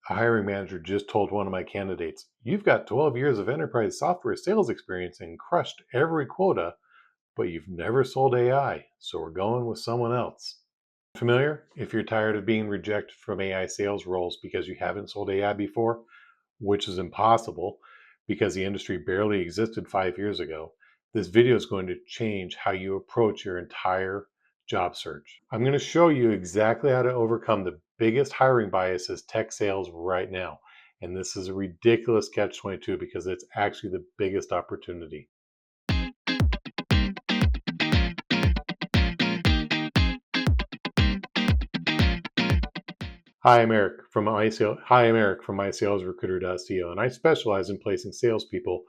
A hiring manager just told one of my candidates, "You've got 12 years of enterprise software sales experience and crushed every quota, but you've never sold AI, so we're going with someone else." Familiar? If you're tired of being rejected from AI sales roles because you haven't sold AI before, which is impossible because the industry barely existed 5 years ago, this video is going to change how you approach your entire job search. I'm going to show you exactly how to overcome the biggest hiring biases tech sales right now. And this is a ridiculous catch 22 because it's actually the biggest opportunity. I'm Eric from mysalesrecruiter.co, and I specialize in placing salespeople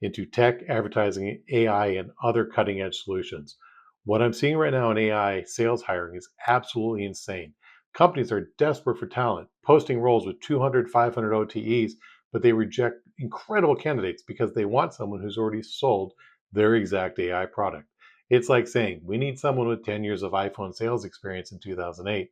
into tech, advertising, AI, and other cutting edge solutions. What I'm seeing right now in AI sales hiring is absolutely insane. Companies are desperate for talent, posting roles with 200, 500 OTEs, but they reject incredible candidates because they want someone who's already sold their exact AI product. It's like saying, we need someone with 10 years of iPhone sales experience in 2008.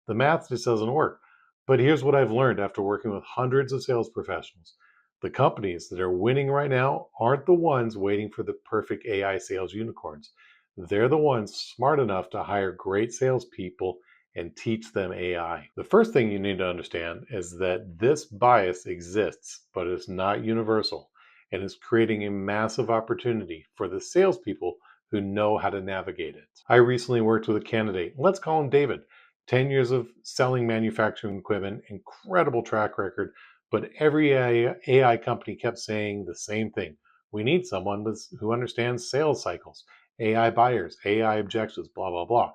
The math just doesn't work. But here's what I've learned after working with hundreds of sales professionals. The companies that are winning right now aren't the ones waiting for the perfect AI sales unicorns. They're the ones smart enough to hire great salespeople and teach them AI. The first thing you need to understand is that this bias exists, but it's not universal, and is creating a massive opportunity for the salespeople who know how to navigate it. I recently worked with a candidate, let's call him David. 10 years of selling manufacturing equipment, incredible track record, but every AI company kept saying the same thing. We need someone who understands sales cycles, AI buyers, AI objectives, blah, blah, blah.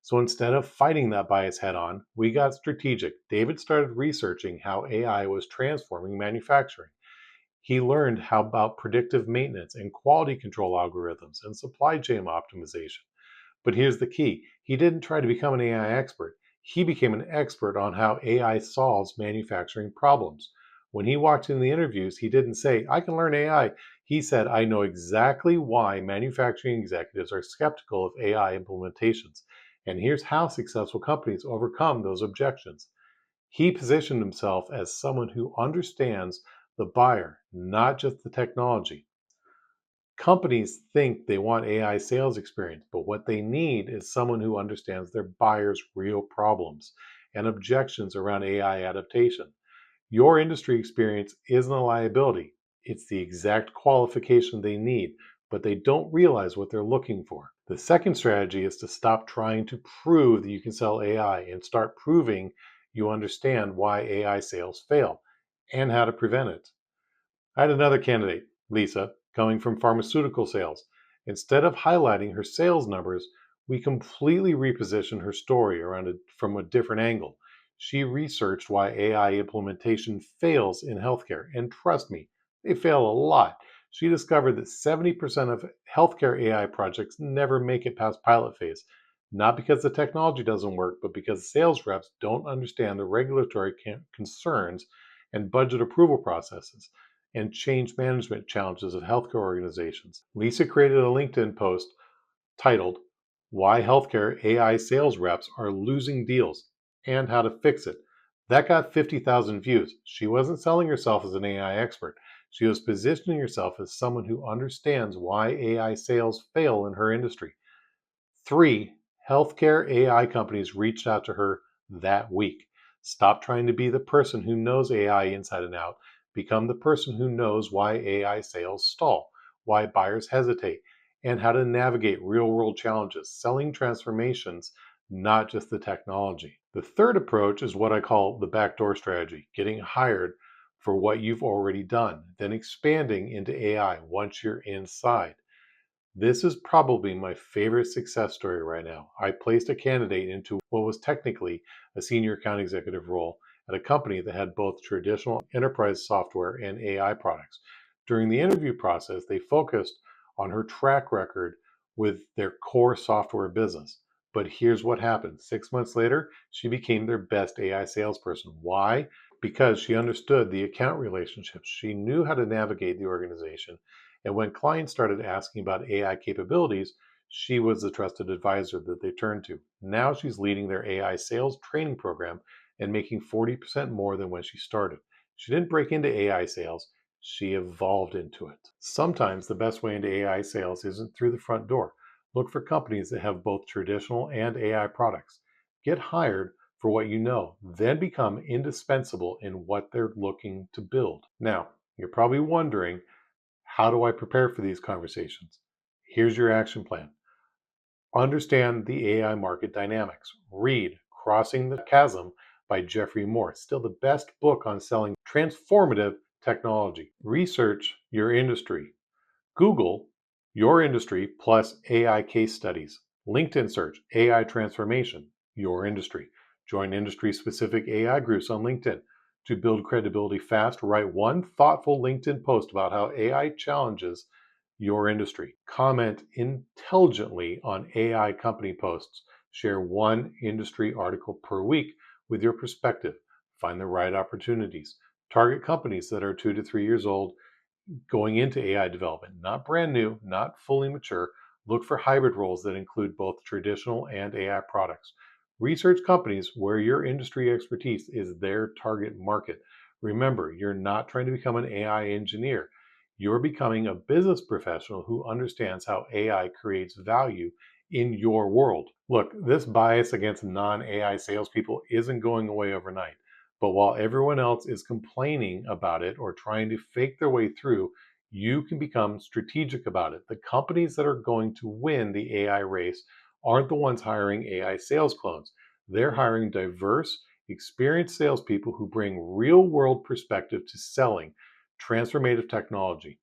So instead of fighting that bias head on, we got strategic. David started researching how AI was transforming manufacturing. He learned how about predictive maintenance and quality control algorithms and supply chain optimization. But here's the key, he didn't try to become an AI expert. He became an expert on how AI solves manufacturing problems. When he walked in the interviews, he didn't say, I can learn AI. He said, I know exactly why manufacturing executives are skeptical of AI implementations. And here's how successful companies overcome those objections. He positioned himself as someone who understands the buyer, not just the technology. Companies think they want AI sales experience, but what they need is someone who understands their buyers' real problems and objections around AI adaptation. Your industry experience isn't a liability, it's the exact qualification they need, but they don't realize what they're looking for. The second strategy is to stop trying to prove that you can sell AI and start proving you understand why AI sales fail and how to prevent it. I had another candidate, Lisa, coming from pharmaceutical sales. Instead of highlighting her sales numbers, we completely repositioned her story from a different angle. She researched why AI implementation fails in healthcare, and trust me, they fail a lot. She discovered that 70% of healthcare AI projects never make it past pilot phase, not because the technology doesn't work, but because sales reps don't understand the regulatory concerns and budget approval processes and change management challenges of healthcare organizations. Lisa created a LinkedIn post titled, Why Healthcare AI Sales Reps Are Losing Deals and How to Fix It. That got 50,000 views. She wasn't selling herself as an AI expert. She was positioning herself as someone who understands why AI sales fail in her industry. 3 healthcare AI companies reached out to her that week. Stop trying to be the person who knows AI inside and out. Become the person who knows why AI sales stall, why buyers hesitate, and how to navigate real world challenges, selling transformations, not just the technology. The third approach is what I call the backdoor strategy, getting hired for what you've already done, then expanding into AI once you're inside. This is probably my favorite success story right now. I placed a candidate into what was technically a senior account executive role at a company that had both traditional enterprise software and AI products. During the interview process, they focused on her track record with their core software business. But here's what happened. 6 months later, she became their best AI salesperson. Why? Because she understood the account relationships. She knew how to navigate the organization, and when clients started asking about AI capabilities, she was the trusted advisor that they turned to. Now she's leading their AI sales training program and making 40% more than when she started. She didn't break into AI sales, she evolved into it. Sometimes the best way into AI sales isn't through the front door. Look for companies that have both traditional and AI products. Get hired for what you know, then become indispensable in what they're looking to build. Now, you're probably wondering, how do I prepare for these conversations? Here's your action plan. Understand the AI market dynamics. Read Crossing the Chasm by Geoffrey Moore, still the best book on selling transformative technology. Research your industry. Google your industry plus AI case studies. LinkedIn search AI transformation, your industry. Join industry specific AI groups on LinkedIn. To build credibility fast, write one thoughtful LinkedIn post about how AI challenges your industry. Comment intelligently on AI company posts. Share one industry article per week with your perspective. Find the right opportunities. Target companies that are 2 to 3 years old going into AI development, not brand new, not fully mature. Look for hybrid roles that include both traditional and AI products. Research companies where your industry expertise is their target market. Remember, you're not trying to become an AI engineer. You're becoming a business professional who understands how AI creates value in your world. Look, this bias against non AI salespeople isn't going away overnight. But while everyone else is complaining about it or trying to fake their way through, you can become strategic about it. The companies that are going to win the AI race aren't the ones hiring AI sales clones. They're hiring diverse, experienced salespeople who bring real world perspective to selling transformative technology.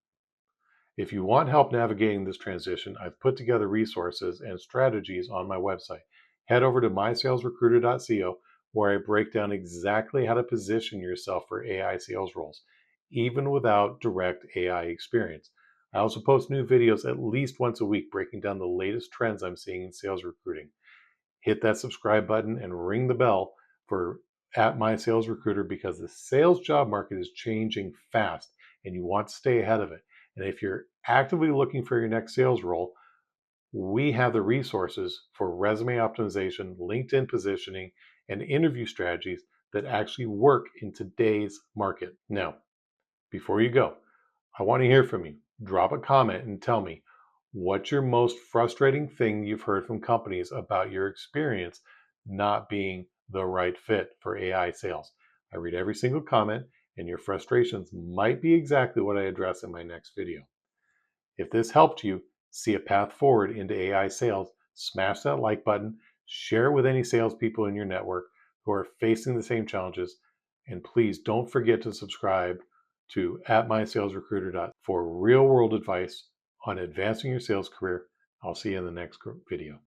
If you want help navigating this transition, I've put together resources and strategies on my website. Head over to mysalesrecruiter.co, where I break down exactly how to position yourself for AI sales roles, even without direct AI experience. I also post new videos at least once a week breaking down the latest trends I'm seeing in sales recruiting. Hit that subscribe button and ring the bell for at My Sales Recruiter, because the sales job market is changing fast and you want to stay ahead of it. And if you're actively looking for your next sales role, we have the resources for resume optimization, LinkedIn positioning, and interview strategies that actually work in today's market. Now, before you go, I want to hear from you. Drop a comment and tell me, what's your most frustrating thing you've heard from companies about your experience not being the right fit for AI sales? I read every single comment, and your frustrations might be exactly what I address in my next video. If this helped you see a path forward into AI sales, smash that like button, share it with any salespeople in your network who are facing the same challenges, and please don't forget to subscribe to at mysalesrecruiter for real world advice on advancing your sales career. I'll see you in the next video.